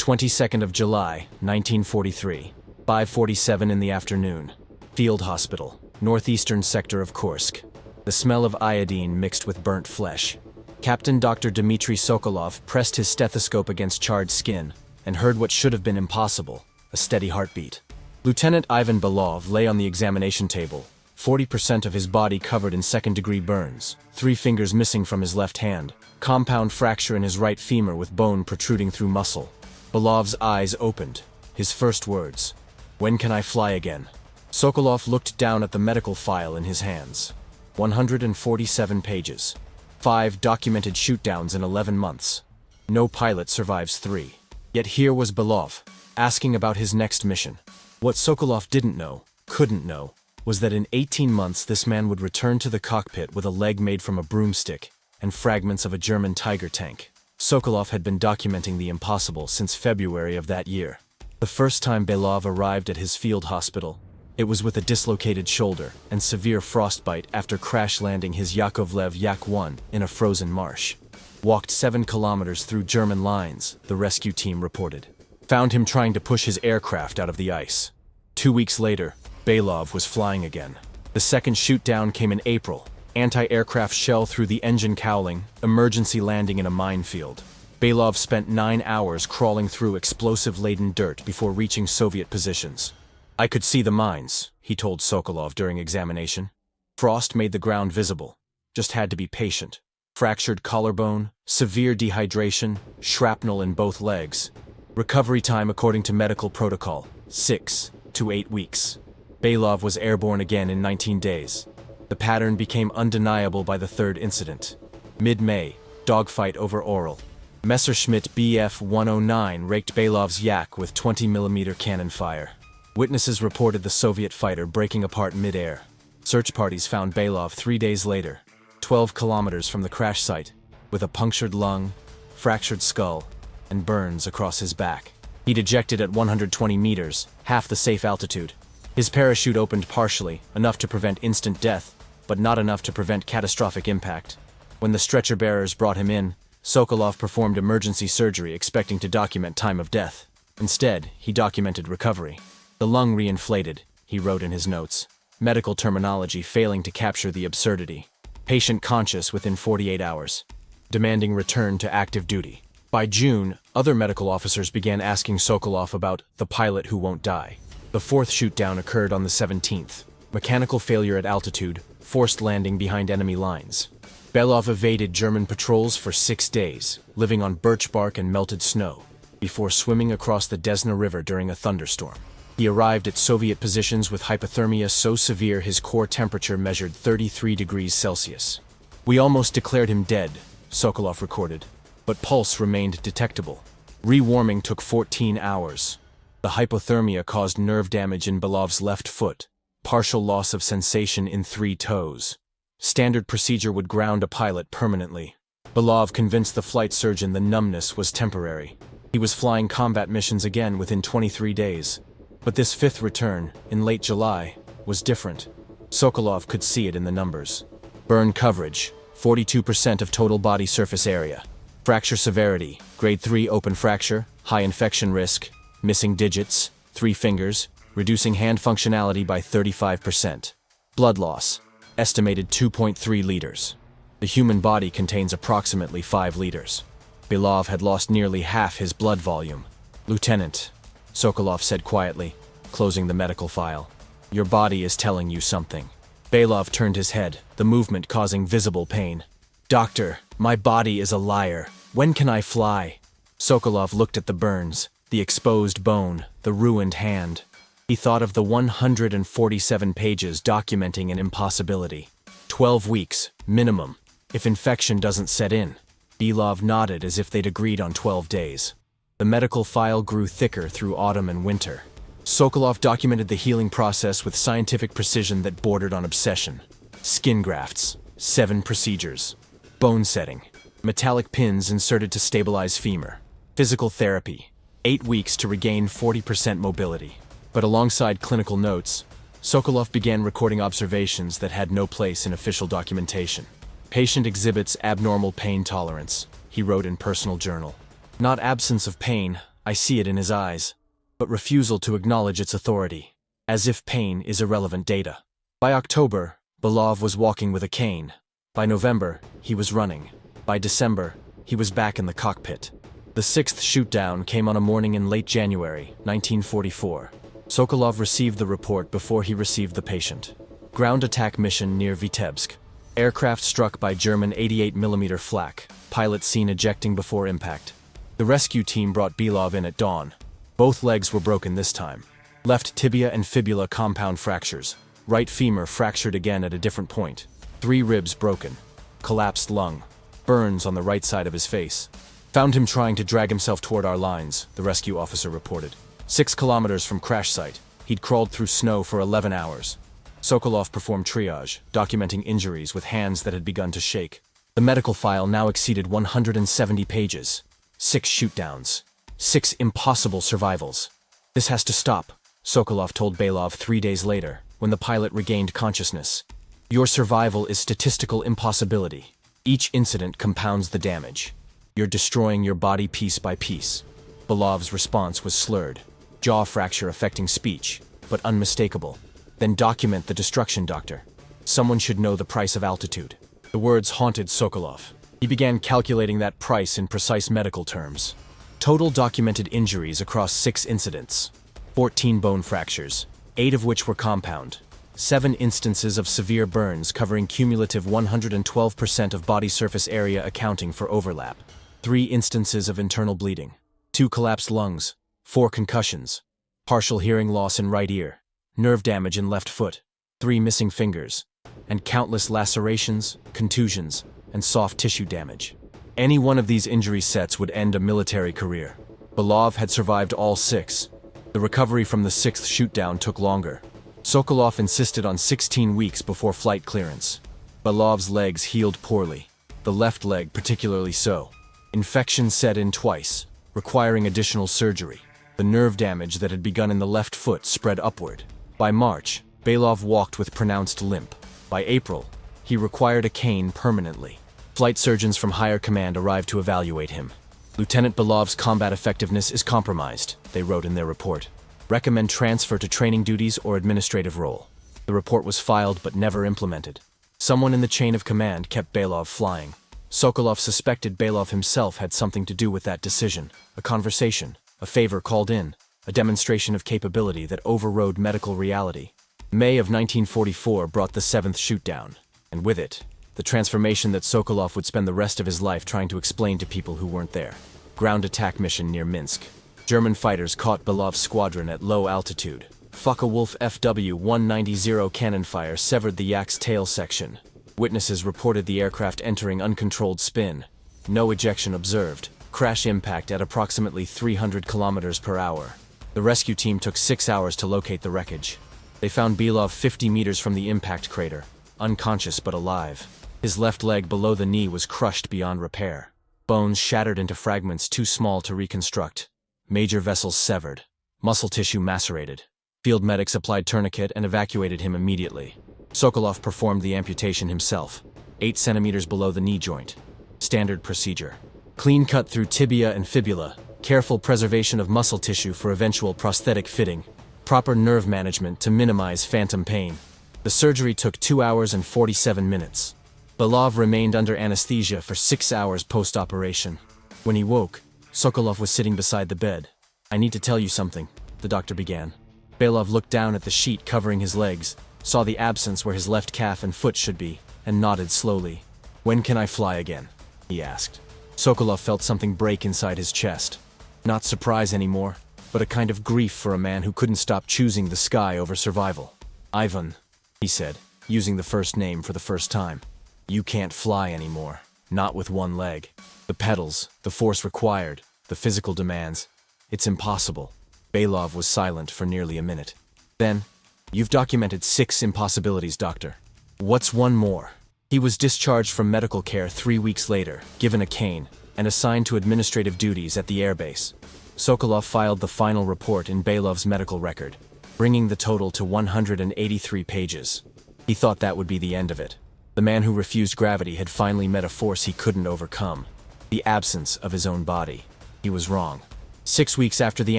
22nd of July, 1943, 5:47 in the afternoon. Field Hospital, northeastern sector of Kursk. The smell of iodine mixed with burnt flesh. Captain Dr. Dmitry Sokolov pressed his stethoscope against charred skin and heard what should have been impossible, a steady heartbeat. Lieutenant Ivan Belov lay on the examination table, 40% of his body covered in second-degree burns, 3 fingers missing from his left hand, compound fracture in his right femur with bone protruding through muscle. Belov's eyes opened. His first words, "When can I fly again?" Sokolov looked down at the medical file in his hands. 147 pages. 5 documented shootdowns in 11 months. No pilot survives 3. Yet here was Belov, asking about his next mission. What Sokolov didn't know, couldn't know, was that in 18 months this man would return to the cockpit with a leg made from a broomstick and fragments of a German Tiger tank. Sokolov had been documenting the impossible since February of that year. The first time Belov arrived at his field hospital, it was with a dislocated shoulder and severe frostbite after crash landing his Yakovlev Yak-1 in a frozen marsh. Walked 7 kilometers through German lines, the rescue team reported. Found him trying to push his aircraft out of the ice. 2 weeks later, Belov was flying again. The second shoot-down came in April. Anti-aircraft shell through the engine cowling, emergency landing in a minefield. Belov spent 9 hours crawling through explosive-laden dirt before reaching Soviet positions. "I could see the mines," he told Sokolov during examination. "Frost made the ground visible. Just had to be patient. Fractured collarbone, severe dehydration, shrapnel in both legs. Recovery time according to medical protocol, 6 to 8 weeks. Belov was airborne again in 19 days. The pattern became undeniable by the third incident. Mid-May, dogfight over Oral. Messerschmitt Bf 109 raked Belov's Yak with 20mm cannon fire. Witnesses reported the Soviet fighter breaking apart mid-air. Search parties found Belov 3 days later, 12 kilometers from the crash site, with a punctured lung, fractured skull, and burns across his back. He'd ejected at 120 meters, half the safe altitude. His parachute opened partially, enough to prevent instant death, but not enough to prevent catastrophic impact. When the stretcher bearers brought him in, Sokolov performed emergency surgery expecting to document time of death. Instead, he documented recovery. "The lung reinflated," he wrote in his notes. Medical terminology failing to capture the absurdity. Patient conscious within 48 hours. Demanding return to active duty. By June, other medical officers began asking Sokolov about the pilot who won't die. The 4th shoot-down occurred on the 17th. Mechanical failure at altitude, forced landing behind enemy lines. Belov evaded German patrols for 6 days, living on birch bark and melted snow, before swimming across the Desna River during a thunderstorm. He arrived at Soviet positions with hypothermia so severe his core temperature measured 33 degrees Celsius. "We almost declared him dead," Sokolov recorded, but pulse remained detectable. Rewarming took 14 hours. The hypothermia caused nerve damage in Belov's left foot, partial loss of sensation in 3 toes. Standard procedure would ground a pilot permanently. Belov convinced the flight surgeon the numbness was temporary. He was flying combat missions again within 23 days. But this 5th return, in late July, was different. Sokolov could see it in the numbers. Burn coverage, 42% of total body surface area. Fracture severity, grade 3 open fracture, high infection risk, missing digits, 3 fingers, reducing hand functionality by 35%. Blood loss, estimated 2.3 liters. The human body contains approximately 5 liters. Belov had lost nearly half his blood volume. "Lieutenant," Sokolov said quietly, closing the medical file, "your body is telling you something." Belov turned his head, the movement causing visible pain. "Doctor, my body is a liar. When can I fly?" Sokolov looked at the burns, the exposed bone, the ruined hand. He thought of the 147 pages documenting an impossibility. 12 weeks, minimum, if infection doesn't set in. Belov nodded as if they'd agreed on 12 days. The medical file grew thicker through autumn and winter. Sokolov documented the healing process with scientific precision that bordered on obsession. Skin grafts, 7 procedures. Bone setting, metallic pins inserted to stabilize femur. Physical therapy, 8 weeks to regain 40% mobility. But alongside clinical notes, Sokolov began recording observations that had no place in official documentation. "Patient exhibits abnormal pain tolerance," he wrote in personal journal. "Not absence of pain, I see it in his eyes, but refusal to acknowledge its authority, as if pain is irrelevant data. By October, Belov was walking with a cane. By November, he was running. By December, he was back in the cockpit. The sixth shoot-down came on a morning in late January, 1944. Sokolov received the report before he received the patient. Ground attack mission near Vitebsk. Aircraft struck by German 88mm flak. Pilot seen ejecting before impact. The rescue team brought Belov in at dawn. Both legs were broken this time. Left tibia and fibula compound fractures. Right femur fractured again at a different point. 3 ribs broken. Collapsed lung. Burns on the right side of his face. Found him trying to drag himself toward our lines, the rescue officer reported. 6 kilometers from crash site. He'd crawled through snow for 11 hours. Sokolov performed triage, documenting injuries with hands that had begun to shake. The medical file now exceeded 170 pages. 6 shoot-downs. 6 impossible survivals. This has to stop, Sokolov told Belov 3 days later, when the pilot regained consciousness. Your survival is statistical impossibility. Each incident compounds the damage. You're destroying your body piece by piece. Belov's response was slurred. Jaw fracture affecting speech, but unmistakable. Then document the destruction, doctor. Someone should know the price of altitude. The words haunted Sokolov. He began calculating that price in precise medical terms. Total documented injuries across 6 incidents. 14 bone fractures, 8 of which were compound. 7 instances of severe burns covering cumulative 112% of body surface area accounting for overlap. 3 instances of internal bleeding. 2 collapsed lungs. 4 concussions. Partial hearing loss in right ear. Nerve damage in left foot. 3 missing fingers. And countless lacerations, contusions, and soft tissue damage. Any one of these injury sets would end a military career. Belov had survived all 6. The recovery from the 6th shoot-down took longer. Sokolov insisted on 16 weeks before flight clearance. Belov's legs healed poorly, the left leg particularly so. Infection set in twice, requiring additional surgery. The nerve damage that had begun in the left foot spread upward. By March, Belov walked with pronounced limp. By April, he required a cane permanently. Flight surgeons from higher command arrived to evaluate him. Lieutenant Belov's combat effectiveness is compromised, they wrote in their report. Recommend transfer to training duties or administrative role. The report was filed but never implemented. Someone in the chain of command kept Belov flying. Sokolov suspected Belov himself had something to do with that decision. A conversation, a favor called in, a demonstration of capability that overrode medical reality. May of 1944 brought the 7th shoot-down, and with it, the transformation that Sokolov would spend the rest of his life trying to explain to people who weren't there. Ground attack mission near Minsk. German fighters caught Belov's squadron at low altitude. Focke-Wulf FW-190 cannon fire severed the Yak's tail section. Witnesses reported the aircraft entering uncontrolled spin. No ejection observed. Crash impact at approximately 300 kilometers per hour. The rescue team took 6 hours to locate the wreckage. They found Belov 50 meters from the impact crater, unconscious but alive. His left leg below the knee was crushed beyond repair. Bones shattered into fragments too small to reconstruct. Major vessels severed. Muscle tissue macerated. Field medics applied tourniquet and evacuated him immediately. Sokolov performed the amputation himself, 8 centimeters below the knee joint. Standard procedure. Clean cut through tibia and fibula, careful preservation of muscle tissue for eventual prosthetic fitting, proper nerve management to minimize phantom pain. The surgery took 2 hours and 47 minutes. Belov remained under anesthesia for 6 hours post-operation. When he woke, Sokolov was sitting beside the bed. "I need to tell you something," the doctor began. Belov looked down at the sheet covering his legs, saw the absence where his left calf and foot should be, and nodded slowly. "When can I fly again?" he asked. Sokolov felt something break inside his chest. Not surprise anymore, but a kind of grief for a man who couldn't stop choosing the sky over survival. "Ivan," he said, using the first name for the first time. "You can't fly anymore, not with one leg. The pedals, the force required, the physical demands. It's impossible." Belov was silent for nearly a minute. Then, "You've documented 6 impossibilities, doctor. What's one more?" He was discharged from medical care 3 weeks later, given a cane, and assigned to administrative duties at the airbase. Sokolov filed the final report in Belov's medical record, bringing the total to 183 pages. He thought that would be the end of it. The man who refused gravity had finally met a force he couldn't overcome. The absence of his own body. He was wrong. 6 weeks after the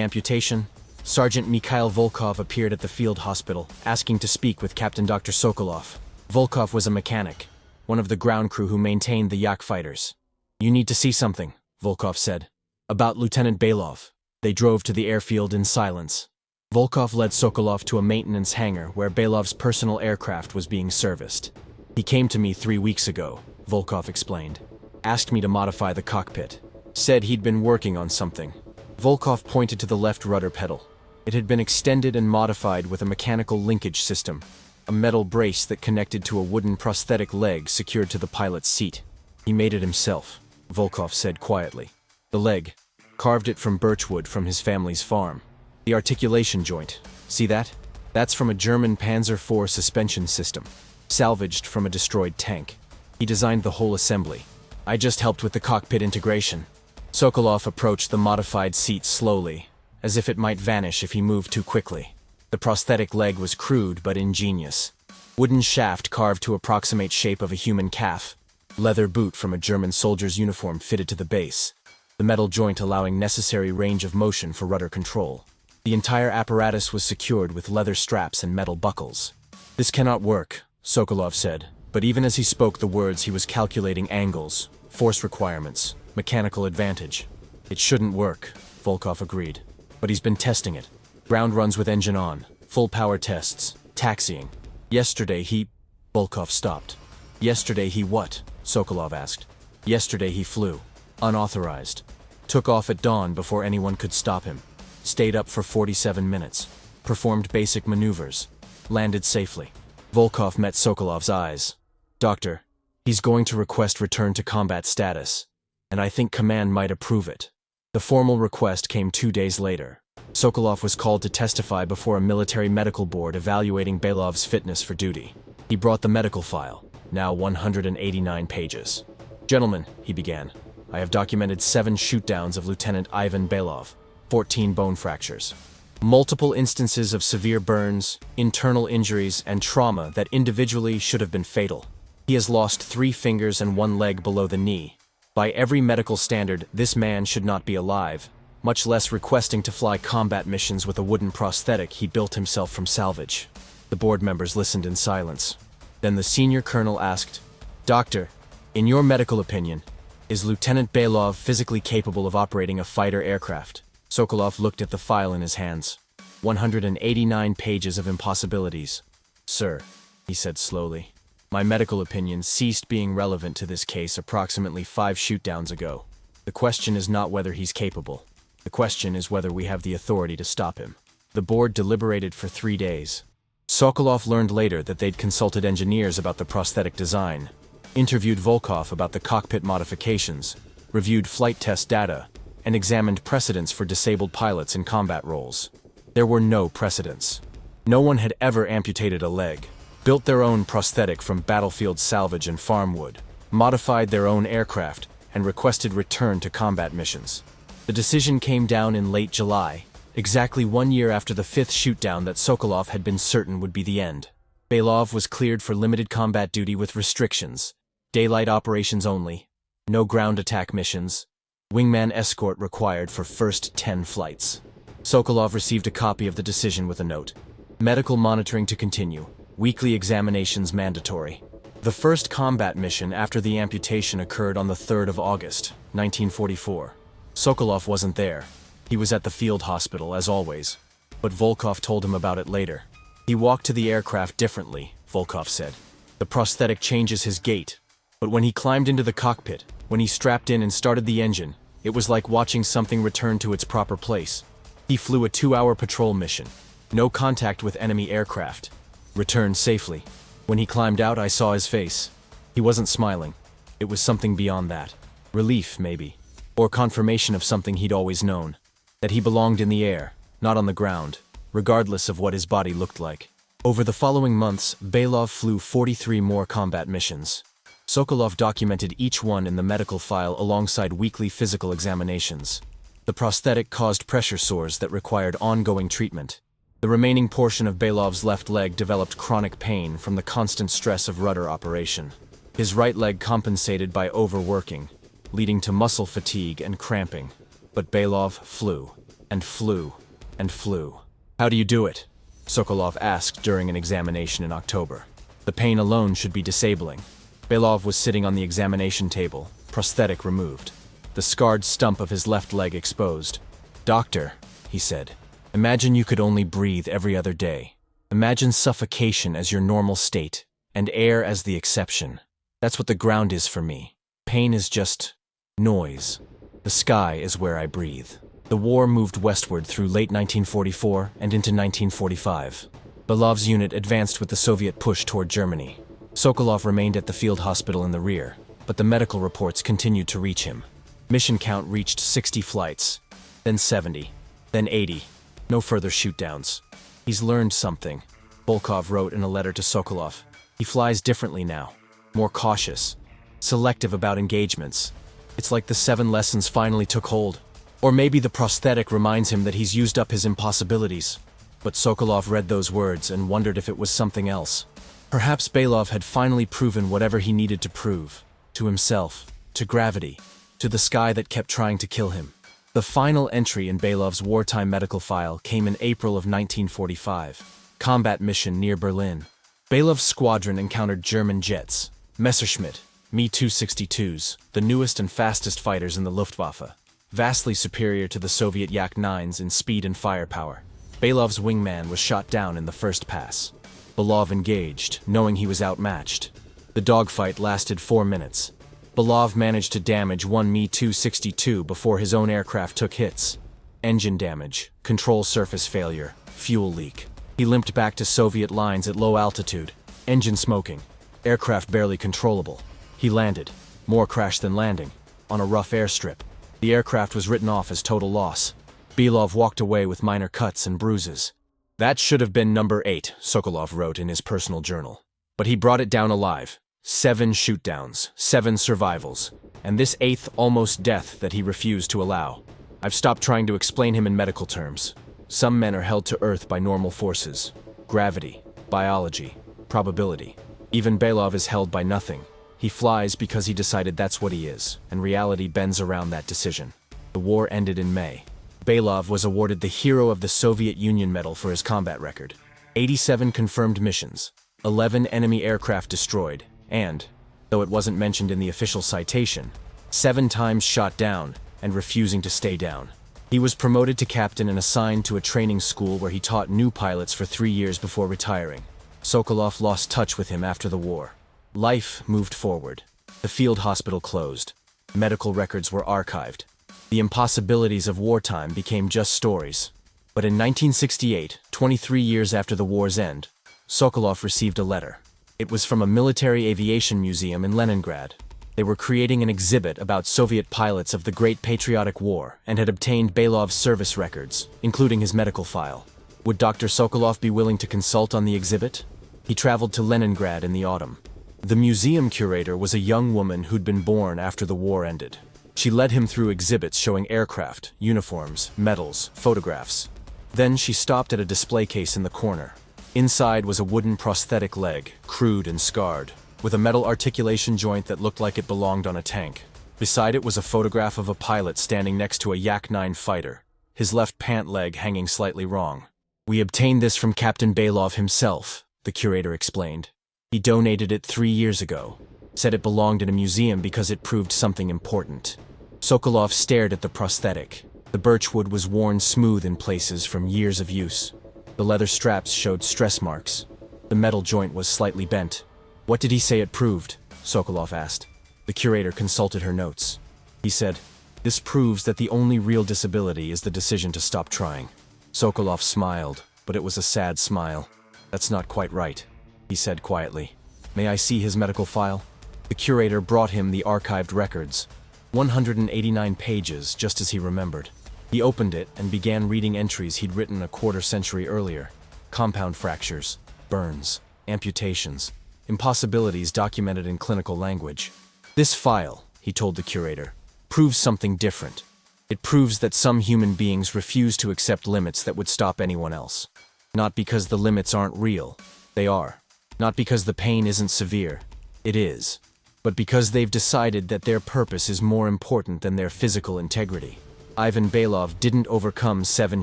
amputation, Sergeant Mikhail Volkov appeared at the field hospital, asking to speak with Captain Dr. Sokolov. Volkov was a mechanic, one of the ground crew who maintained the Yak fighters. "You need to see something," Volkov said. "About Lieutenant Belov." They drove to the airfield in silence. Volkov led Sokolov to a maintenance hangar where Belov's personal aircraft was being serviced. "He came to me 3 weeks ago," Volkov explained. "Asked me to modify the cockpit. Said he'd been working on something." Volkov pointed to the left rudder pedal. It had been extended and modified with a mechanical linkage system, a metal brace that connected to a wooden prosthetic leg secured to the pilot's seat. "He made it himself," Volkov said quietly. "The leg. Carved it from birchwood from his family's farm. The articulation joint. See that? That's from a German Panzer IV suspension system, salvaged from a destroyed tank. He designed the whole assembly. I just helped with the cockpit integration." Sokolov approached the modified seat slowly, as if it might vanish if he moved too quickly. The prosthetic leg was crude but ingenious. Wooden shaft carved to approximate shape of a human calf. Leather boot from a German soldier's uniform fitted to the base. The metal joint allowing necessary range of motion for rudder control. The entire apparatus was secured with leather straps and metal buckles. "This cannot work," Sokolov said, but even as he spoke the words he was calculating angles, force requirements, mechanical advantage. "It shouldn't work," Volkov agreed. "But he's been testing it. Ground runs with engine on, full power tests, taxiing. Yesterday he..." Volkov stopped. "Yesterday he what?" Sokolov asked. "Yesterday he flew. Unauthorized. Took off at dawn before anyone could stop him. Stayed up for 47 minutes. Performed basic maneuvers. Landed safely." Volkov met Sokolov's eyes. "Doctor, he's going to request return to combat status, and I think command might approve it." The formal request came 2 days later. Sokolov was called to testify before a military medical board evaluating Belov's fitness for duty. He brought the medical file, now 189 pages. "Gentlemen," he began, "I have documented 7 shootdowns of Lieutenant Ivan Belov, 14 bone fractures, multiple instances of severe burns, internal injuries, and trauma that individually should have been fatal. He has lost 3 fingers and 1 leg below the knee. By every medical standard, this man should not be alive, much less requesting to fly combat missions with a wooden prosthetic he built himself from salvage." The board members listened in silence. Then the senior colonel asked, "Doctor, in your medical opinion, is Lieutenant Belov physically capable of operating a fighter aircraft?" Sokolov looked at the file in his hands. 189 pages of impossibilities. "Sir," he said slowly, "my medical opinion ceased being relevant to this case approximately 5 shootdowns ago. The question is not whether he's capable. The question is whether we have the authority to stop him." The board deliberated for 3 days. Sokolov learned later that they'd consulted engineers about the prosthetic design, interviewed Volkov about the cockpit modifications, reviewed flight test data, and examined precedents for disabled pilots in combat roles. There were no precedents. No one had ever amputated a leg, built their own prosthetic from battlefield salvage and farmwood, modified their own aircraft, and requested return to combat missions. The decision came down in late July, exactly 1 year after the 5th shootdown that Sokolov had been certain would be the end. Belov was cleared for limited combat duty with restrictions. Daylight operations only, no ground attack missions, wingman escort required for first 10 flights. Sokolov received a copy of the decision with a note. Medical monitoring to continue, weekly examinations mandatory. The first combat mission after the amputation occurred on the 3rd of August, 1944. Sokolov wasn't there. He was at the field hospital, as always, but Volkov told him about it later. "He walked to the aircraft differently," Volkov said. "The prosthetic changes his gait. But when he climbed into the cockpit, when he strapped in and started the engine, it was like watching something return to its proper place. He flew a 2-hour patrol mission. No contact with enemy aircraft. Returned safely. When he climbed out, I saw his face. He wasn't smiling. It was something beyond that. Relief, maybe. Or confirmation of something he'd always known. That he belonged in the air, not on the ground, regardless of what his body looked like." Over the following months, Belov flew 43 more combat missions. Sokolov documented each one in the medical file alongside weekly physical examinations. The prosthetic caused pressure sores that required ongoing treatment. The remaining portion of Belov's left leg developed chronic pain from the constant stress of rudder operation. His right leg compensated by overworking, leading to muscle fatigue and cramping. But Belov flew, and flew, and flew. "How do you do it?" Sokolov asked during an examination in October. The pain alone should be disabling. Belov was sitting on the examination table, prosthetic removed, the scarred stump of his left leg exposed. "Doctor," he said, "imagine you could only breathe every other day. Imagine suffocation as your normal state, and air as the exception. That's what the ground is for me. Pain is just noise. The sky is where I breathe." The war moved westward through late 1944 and into 1945. Belov's unit advanced with the Soviet push toward Germany. Sokolov remained at the field hospital in the rear, but the medical reports continued to reach him. Mission count reached 60 flights, then 70, then 80. No further shootdowns. "He's learned something," Volkov wrote in a letter to Sokolov. "He flies differently now, more cautious, selective about engagements. It's like the 7 lessons finally took hold. Or maybe the prosthetic reminds him that he's used up his impossibilities." But Sokolov read those words and wondered if it was something else. Perhaps Belov had finally proven whatever he needed to prove, to himself, to gravity, to the sky that kept trying to kill him. The final entry in Belov's wartime medical file came in April of 1945, combat mission near Berlin. Belov's squadron encountered German jets, Messerschmitt, Me-262s, the newest and fastest fighters in the Luftwaffe, vastly superior to the Soviet Yak-9s in speed and firepower. Belov's wingman was shot down in the first pass. Belov engaged, knowing he was outmatched. The dogfight lasted 4 minutes. Belov managed to damage one Me-262 before his own aircraft took hits. Engine damage, control surface failure, fuel leak. He limped back to Soviet lines at low altitude. Engine smoking. Aircraft barely controllable. He landed, more crash than landing, on a rough airstrip. The aircraft was written off as total loss. Belov walked away with minor cuts and bruises. "That should have been number 8, Sokolov wrote in his personal journal. But he brought it down alive. 7 shootdowns, 7 survivals, and this 8th almost death that he refused to allow. I've stopped trying to explain him in medical terms. Some men are held to earth by normal forces. Gravity, biology, probability. Even Belov is held by nothing. He flies because he decided that's what he is, and reality bends around that decision." The war ended in May. Belov was awarded the Hero of the Soviet Union Medal for his combat record. 87 confirmed missions, 11 enemy aircraft destroyed, and, though it wasn't mentioned in the official citation, 7 times shot down and refusing to stay down. He was promoted to captain and assigned to a training school where he taught new pilots for 3 years before retiring. Sokolov lost touch with him after the war. Life moved forward. The field hospital closed. Medical records were archived. The impossibilities of wartime became just stories. But in 1968, 23 years after the war's end, Sokolov received a letter. It was from a military aviation museum in Leningrad. They were creating an exhibit about Soviet pilots of the Great Patriotic War and had obtained Belov's service records, including his medical file. Would Dr. Sokolov be willing to consult on the exhibit? He traveled to Leningrad in the autumn. The museum curator was a young woman who'd been born after the war ended. She led him through exhibits showing aircraft, uniforms, medals, photographs. Then she stopped at a display case in the corner. Inside was a wooden prosthetic leg, crude and scarred, with a metal articulation joint that looked like it belonged on a tank. Beside it was a photograph of a pilot standing next to a Yak-9 fighter, his left pant leg hanging slightly wrong. "We obtained this from Captain Belov himself," the curator explained. "He donated it 3 years ago, said it belonged in a museum because it proved something important." Sokolov stared at the prosthetic. The birchwood was worn smooth in places from years of use. The leather straps showed stress marks. The metal joint was slightly bent. "What did he say it proved?" Sokolov asked. The curator consulted her notes. He said, "This proves that the only real disability is the decision to stop trying." Sokolov smiled, but it was a sad smile. "That's not quite right," he said quietly. "May I see his medical file?" The curator brought him the archived records, 189 pages, just as he remembered. He opened it and began reading entries he'd written a quarter century earlier. Compound fractures, burns, amputations, impossibilities documented in clinical language. "This file," he told the curator, "proves something different. It proves that some human beings refuse to accept limits that would stop anyone else. Not because the limits aren't real, they are. Not because the pain isn't severe, it is. But because they've decided that their purpose is more important than their physical integrity. Ivan Belov didn't overcome 7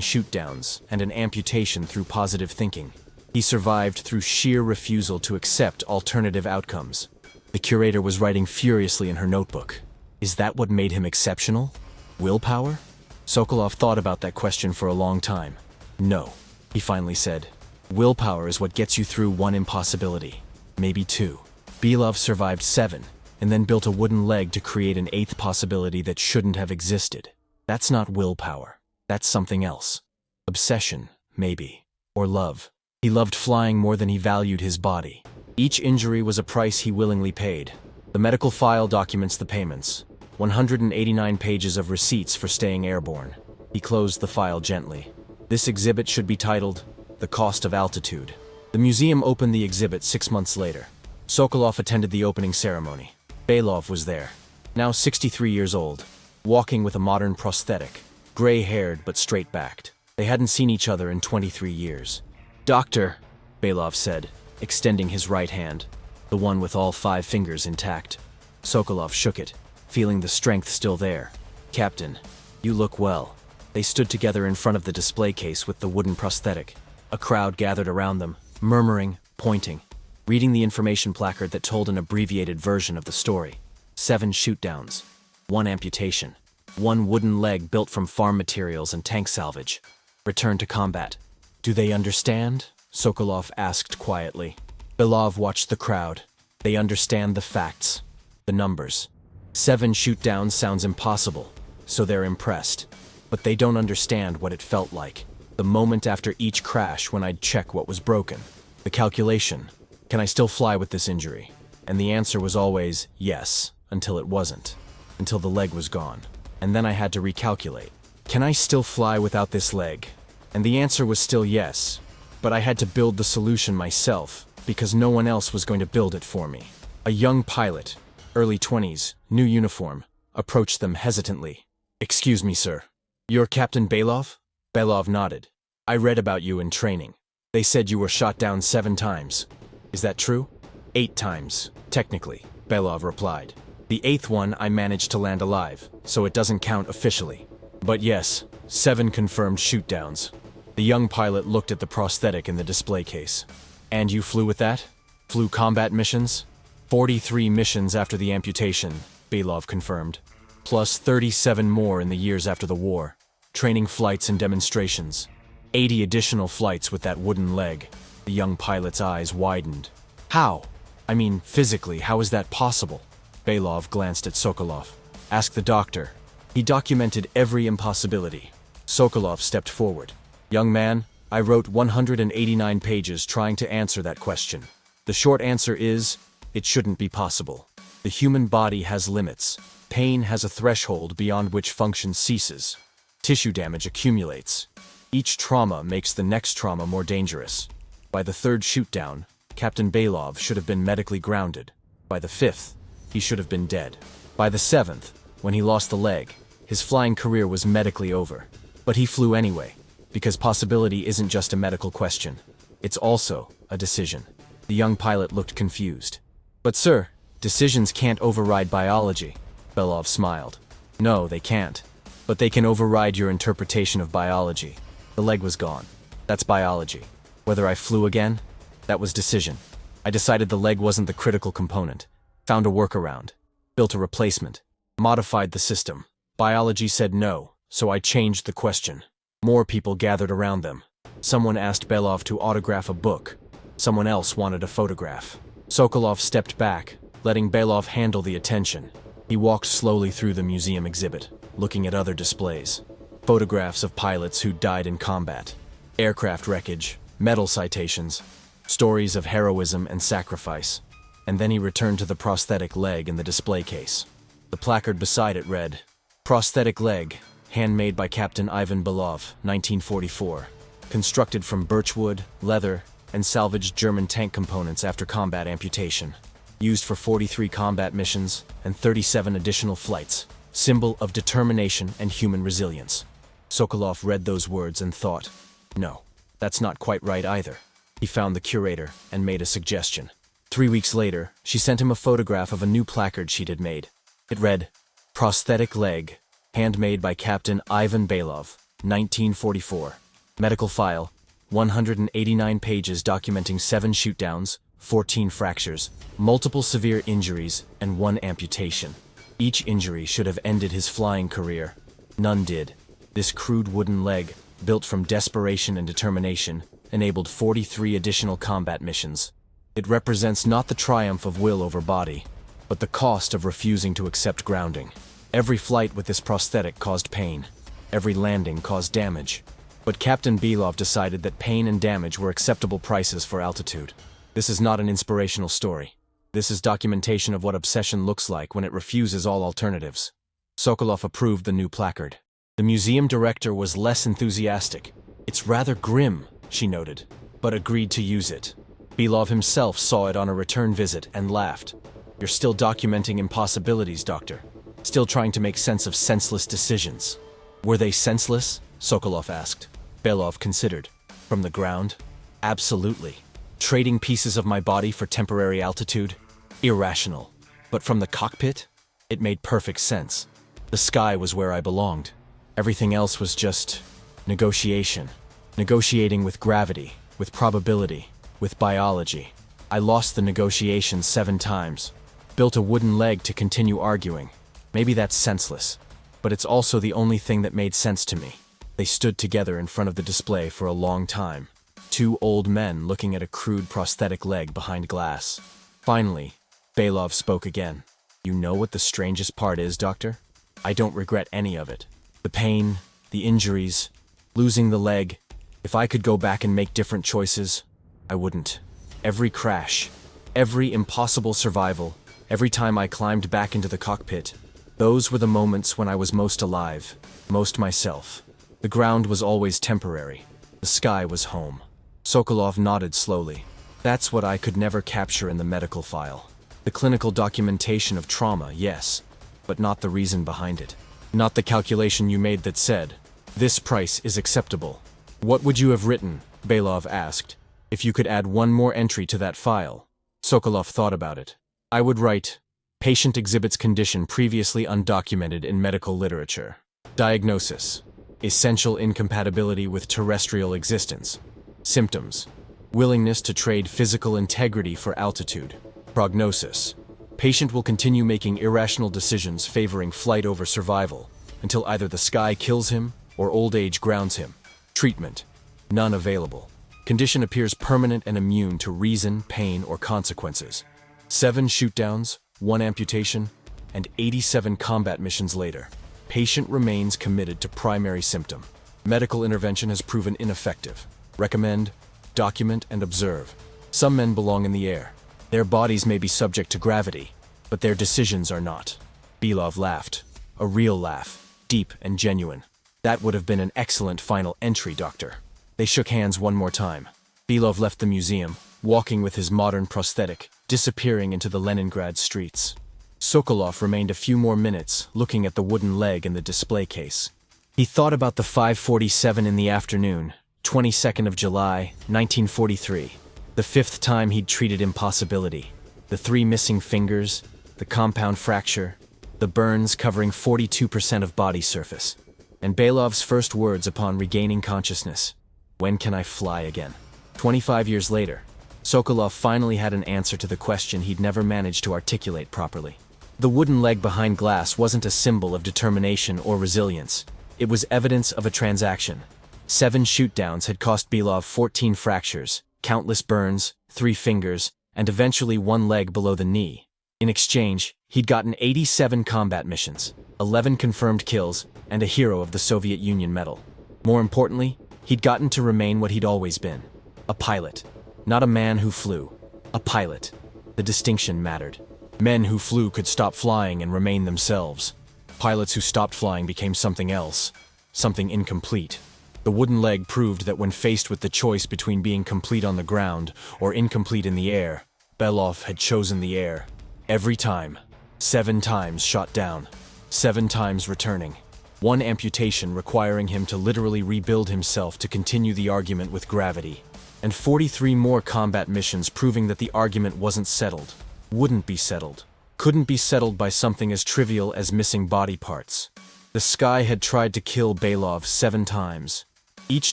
shootdowns and an amputation through positive thinking. He survived through sheer refusal to accept alternative outcomes. The curator was writing furiously in her notebook. Is that what made him exceptional? Willpower? Sokolov thought about that question for a long time. No, he finally said. Willpower is what gets you through one impossibility. Maybe 2. Belov survived 7, and then built a wooden leg to create an 8th possibility that shouldn't have existed. That's not willpower. That's something else. Obsession, maybe. Or love. He loved flying more than he valued his body. Each injury was a price he willingly paid. The medical file documents the payments. 189 pages of receipts for staying airborne. He closed the file gently. This exhibit should be titled, The Cost of Altitude. The museum opened the exhibit 6 months later. Sokolov attended the opening ceremony. Belov was there, now 63 years old, walking with a modern prosthetic, gray-haired but straight-backed. They hadn't seen each other in 23 years. "Doctor," Belov said, extending his right hand, the one with all 5 fingers intact. Sokolov shook it, feeling the strength still there. "Captain, you look well." They stood together in front of the display case with the wooden prosthetic. A crowd gathered around them, murmuring, pointing, reading the information placard that told an abbreviated version of the story. 7 shootdowns, 1 amputation, 1 wooden leg built from farm materials and tank salvage. Return to combat. "Do they understand?" Sokolov asked quietly. Belov watched the crowd. They understand the facts, the numbers. 7 shootdowns sounds impossible, so they're impressed. But they don't understand what it felt like. The moment after each crash when I'd check what was broken. The calculation. Can I still fly with this injury? And the answer was always yes, until it wasn't. Until the leg was gone. And then I had to recalculate. Can I still fly without this leg? And the answer was still yes. But I had to build the solution myself, because no one else was going to build it for me. A young pilot, early 20s, new uniform, approached them hesitantly. "Excuse me, sir. You're Captain Belov?" Belov nodded. "I read about you in training. They said you were shot down 7 times. Is that true?" 8 times, technically, Belov replied. "The 8th one I managed to land alive, so it doesn't count officially. But yes, 7 confirmed shootdowns." The young pilot looked at the prosthetic in the display case. "And you flew with that? Flew combat missions?" 43 missions after the amputation, Belov confirmed. Plus 37 more in the years after the war. Training flights and demonstrations. 80 additional flights with that wooden leg. The young pilot's eyes widened. "How? I mean, physically, how is that possible?" Belov glanced at Sokolov. "Ask the doctor." He documented every impossibility. Sokolov stepped forward. "Young man, I wrote 189 pages trying to answer that question. The short answer is, it shouldn't be possible. The human body has limits. Pain has a threshold beyond which function ceases. Tissue damage accumulates. Each trauma makes the next trauma more dangerous. By the 3rd shootdown, Captain Belov should have been medically grounded. By the 5th, he should have been dead. By the 7th, when he lost the leg, his flying career was medically over. But he flew anyway, because possibility isn't just a medical question. It's also a decision." The young pilot looked confused. "But sir, decisions can't override biology." Belov smiled. "No, they can't. But they can override your interpretation of biology. The leg was gone. That's biology. Whether I flew again? That was decision. I decided the leg wasn't the critical component. Found a workaround. Built a replacement. Modified the system. Biology said no, so I changed the question." More people gathered around them. Someone asked Belov to autograph a book. Someone else wanted a photograph. Sokolov stepped back, letting Belov handle the attention. He walked slowly through the museum exhibit, looking at other displays. Photographs of pilots who died in combat. Aircraft wreckage, medal citations, stories of heroism and sacrifice. And then he returned to the prosthetic leg in the display case. The placard beside it read, "Prosthetic leg, handmade by Captain Ivan Belov, 1944. Constructed from birchwood, leather, and salvaged German tank components after combat amputation. Used for 43 combat missions and 37 additional flights. Symbol of determination and human resilience." Sokolov read those words and thought, no, that's not quite right either. He found the curator and made a suggestion. 3 weeks later, she sent him a photograph of a new placard she'd had made. It read, "Prosthetic leg, Handmade by Captain Ivan Belov, 1944. Medical file, 189 pages documenting 7 shootdowns, 14 fractures, multiple severe injuries, and 1 amputation. Each injury should have ended his flying career. None did. This crude wooden leg, built from desperation and determination, enabled 43 additional combat missions. It represents not the triumph of will over body, but the cost of refusing to accept grounding. Every flight with this prosthetic caused pain. Every landing caused damage. But Captain Belov decided that pain and damage were acceptable prices for altitude. This is not an inspirational story. This is documentation of what obsession looks like when it refuses all alternatives. Sokolov approved the new placard. The museum director was less enthusiastic. "It's rather grim," she noted, but agreed to use it. Belov himself saw it on a return visit and laughed. "You're still documenting impossibilities, Doctor. Still trying to make sense of senseless decisions." "Were they senseless?" Sokolov asked. Belov considered. "From the ground? Absolutely. Trading pieces of my body for temporary altitude? Irrational. But from the cockpit? It made perfect sense. The sky was where I belonged. Everything else was just negotiation. Negotiating with gravity, with probability, with biology. I lost the negotiation 7 times. Built a wooden leg to continue arguing. Maybe that's senseless, but it's also the only thing that made sense to me." They stood together in front of the display for a long time. 2 old men looking at a crude prosthetic leg behind glass. Finally, Belov spoke again. "You know what the strangest part is, Doctor? I don't regret any of it. The pain, the injuries, losing the leg. If I could go back and make different choices, I wouldn't. Every crash, every impossible survival, every time I climbed back into the cockpit, those were the moments when I was most alive, most myself. The ground was always temporary. The sky was home." Sokolov nodded slowly. "That's what I could never capture in the medical file. The clinical documentation of trauma, yes, but not the reason behind it. Not the calculation you made that said, 'This price is acceptable.'" "What would you have written," Belov asked, "if you could add one more entry to that file?" Sokolov thought about it. "I would write, 'Patient exhibits condition previously undocumented in medical literature. Diagnosis: essential incompatibility with terrestrial existence. Symptoms: willingness to trade physical integrity for altitude. Prognosis: patient will continue making irrational decisions favoring flight over survival until either the sky kills him or old age grounds him. Treatment: none available. Condition appears permanent and immune to reason, pain, or consequences. 7 shootdowns, 1 amputation, and 87 combat missions later. Patient remains committed to primary symptom. Medical intervention has proven ineffective. Recommend, document, and observe. Some men belong in the air. Their bodies may be subject to gravity, but their decisions are not." Belov laughed. A real laugh, deep and genuine. "That would have been an excellent final entry, Doctor." They shook hands one more time. Belov left the museum, walking with his modern prosthetic, disappearing into the Leningrad streets. Sokolov remained a few more minutes, looking at the wooden leg in the display case. He thought about the 5:47 in the afternoon, 22nd of July, 1943. The 5th time he'd treated impossibility. The 3 missing fingers, the compound fracture, the burns covering 42% of body surface. And Belov's first words upon regaining consciousness: "When can I fly again?" 25 years later, Sokolov finally had an answer to the question he'd never managed to articulate properly. The wooden leg behind glass wasn't a symbol of determination or resilience. It was evidence of a transaction. 7 shootdowns had cost Belov 14 fractures, countless burns, 3 fingers, and eventually 1 leg below the knee. In exchange, he'd gotten 87 combat missions, 11 confirmed kills, and a Hero of the Soviet Union medal. More importantly, he'd gotten to remain what he'd always been: a pilot. Not a man who flew, a pilot. The distinction mattered. Men who flew could stop flying and remain themselves. Pilots who stopped flying became something else, something incomplete. The wooden leg proved that when faced with the choice between being complete on the ground or incomplete in the air, Belov had chosen the air. Every time. 7 times shot down. 7 times returning. 1 amputation requiring him to literally rebuild himself to continue the argument with gravity. And 43 more combat missions proving that the argument wasn't settled. Wouldn't be settled. Couldn't be settled by something as trivial as missing body parts. The Sky had tried to kill Belov 7 times. Each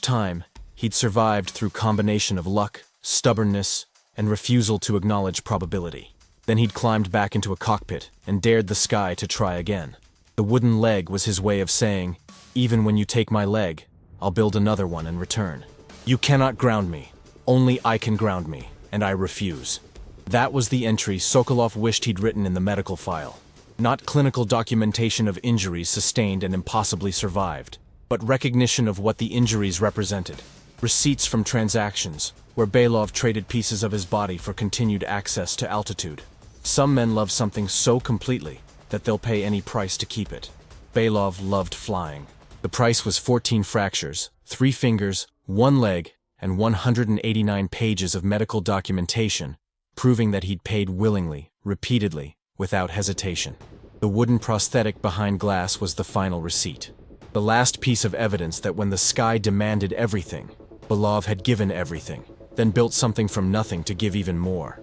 time, he'd survived through combination of luck, stubbornness, and refusal to acknowledge probability. Then he'd climbed back into a cockpit and dared the Sky to try again. The wooden leg was his way of saying, "Even when you take my leg, I'll build another one in return. You cannot ground me. Only I can ground me, and I refuse." That was the entry Sokolov wished he'd written in the medical file. Not clinical documentation of injuries sustained and impossibly survived, but recognition of what the injuries represented. Receipts from transactions, where Belov traded pieces of his body for continued access to altitude. Some men love something so completely that they'll pay any price to keep it. Belov loved flying. The price was 14 fractures, 3 fingers, 1 leg, and 189 pages of medical documentation, proving that he'd paid willingly, repeatedly, without hesitation. The wooden prosthetic behind glass was the final receipt. The last piece of evidence that when the Sky demanded everything, Belov had given everything, then built something from nothing to give even more.